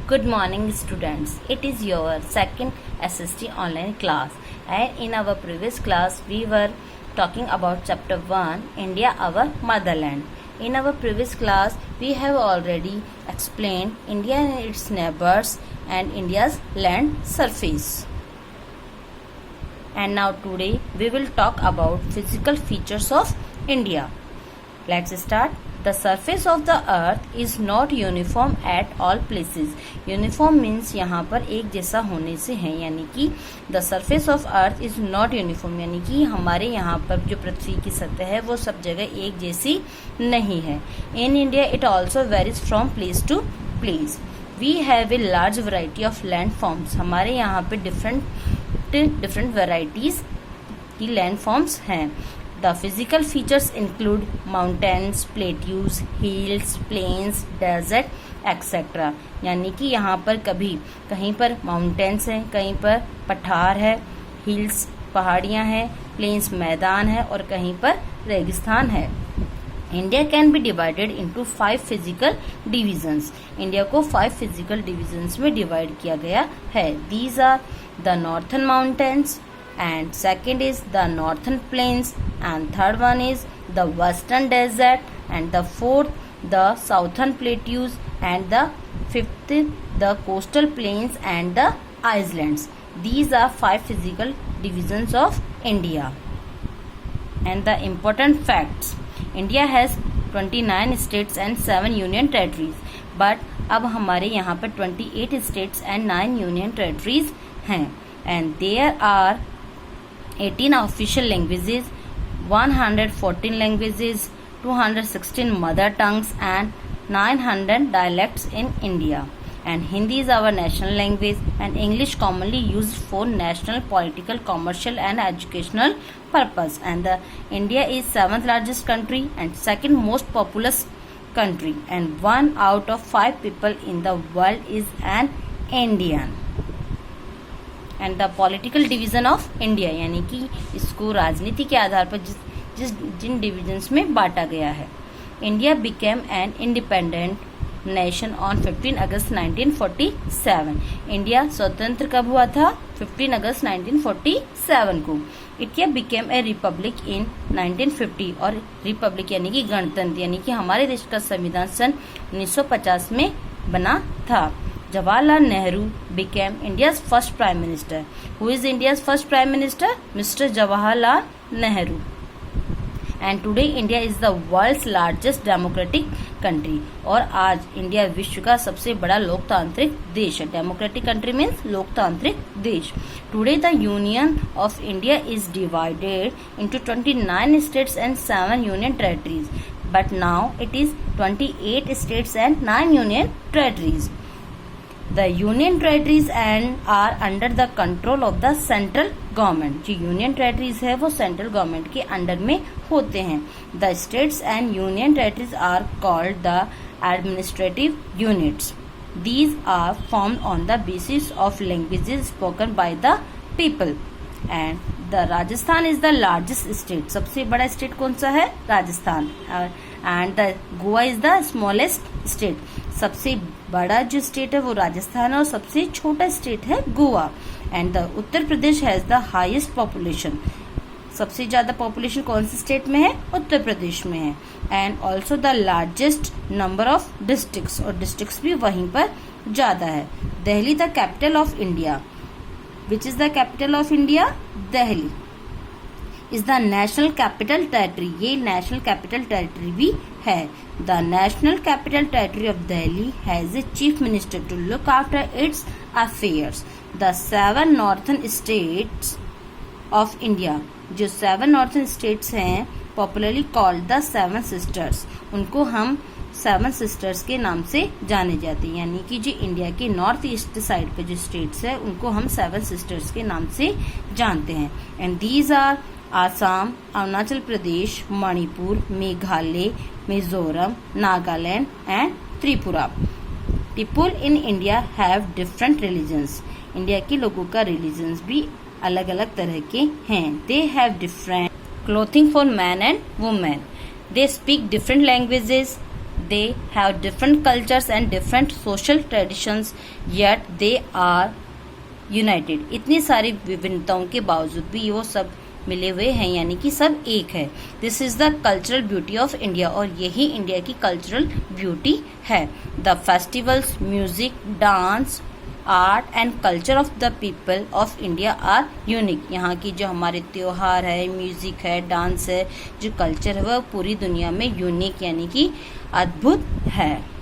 Good morning students. It is your second SST online class, and in our previous class we were talking about chapter 1 India our motherland. In our previous class we have already explained India and its neighbors and India's land surface. And now today we will talk about physical features of India. Let's start. The surface of the earth is not uniform at all places. Uniform means यहाँ पर एक जैसा होने से है, यानी कि the surface of earth is not uniform, यानी कि हमारे यहाँ पर जो पृथ्वी की सतह है वो सब जगह एक जैसी नहीं है. In India it also varies from place to place. We have a large variety of landforms. हमारे यहाँ पे different varieties की landforms हैं. The physical features include mountains, plateaus, hills, plains, desert, etc. यानी कि यहाँ पर कहीं पर माउंटेन्स हैं, कहीं पर पठार है, हिल्स पहाड़ियाँ हैं, प्लेन्स मैदान है और कहीं पर रेगिस्तान है. India can be divided into 5 physical divisions. India को 5 फिजिकल डिविजन्स में डिवाइड किया गया है. These are the northern mountains, and second is the northern plains, and third one is the western desert, and the fourth the southern plateaus, and the fifth the coastal plains and the islands. These are 5 physical divisions of India. And the important facts: India has 29 states and 7 union territories. But अब हमारे यहाँ पर 28 states and 9 union territories हैं. And there are 18 official languages, 114 languages, 216 mother tongues and 900 dialects in India. And Hindi is our national language, and English commonly used for national, political, commercial and educational purpose. And India is 7th largest country and second most populous country, and 1 out of 5 people in the world is an Indian. And the political division of India, यानी कि इसको राजनीति के आधार पर जिन divisions में बांटा गया है. India became an independent nation on 15 August 1947. India स्वतंत्र कब हुआ था? 15 अगस्त 1947 को. इंडिया बिकेम ए रिपब्लिक इन 1950. और रिपब्लिक यानी कि गणतंत्र, यानी कि हमारे देश का संविधान सन 1950 में बना था. Jawaharlal Nehru became India's first Prime Minister. Who is India's first Prime Minister? Mr. Jawaharlal Nehru. And today India is the world's largest democratic country. और आज इंडिया विश्व का सबसे बड़ा लोकतांत्रिक देश है. Democratic country means लोकतांत्रिक देश. Today the Union of India is divided into 29 states and 7 union territories. But now it is 28 states and 9 union territories. The union territories and are under the control of the central government. जो union territories है वो central government के under में होते हैं. The states and union territories are called the administrative units. These are formed on the basis of languages spoken by the people. And the Rajasthan is the largest state. सबसे बड़ा state कौन सा है? Rajasthan. And the Goa is the smallest state. सबसे बड़ा जो state है वो राजस्थान है और सबसे छोटा स्टेट है Goa. And the Uttar Pradesh has the highest population. सबसे ज्यादा पॉपुलेशन कौन से स्टेट में है? उत्तर प्रदेश में है. And also the largest number of districts, और डिस्ट्रिक्ट्स भी वहीं पर ज्यादा है. Delhi the capital of India. Which is the capital of India? Delhi is the national capital territory. ये नेशनल कैपिटल टेरिटरी भी है. The national capital territory of Delhi has a chief minister to look after its affairs. The 7 northern states of India, जो 7 northern states हैं, popularly called the 7 sisters. उनको हम 7 sisters के नाम से जाने जाते हैं, यानी कि जो इंडिया के नॉर्थ ईस्ट साइड पे जो स्टेट्स है उनको हम 7 सिस्टर्स के नाम से जानते हैं. And these are Assam, Arunachal Pradesh, Manipur, Meghalaya, Mizoram, Nagaland and Tripura. People in India have different religions. India के लोगों का रिलीजन्स भी अलग अलग तरह के हैं. They have different clothing for man and women. They speak different languages. they have different cultures and different social traditions, yet they are united. इतनी सारी विभिन्नताओं के बावजूद भी वो सब मिले हुए हैं, यानी कि सब एक है. This is the cultural beauty of India, और यही इंडिया की कल्चरल ब्यूटी है. The festivals, music, dance, art and culture of the people of India are unique. यहाँ की जो हमारे त्योहार है, म्यूजिक है, डांस है, जो कल्चर है, वह पूरी दुनिया में यूनिक यानी कि अद्भुत है.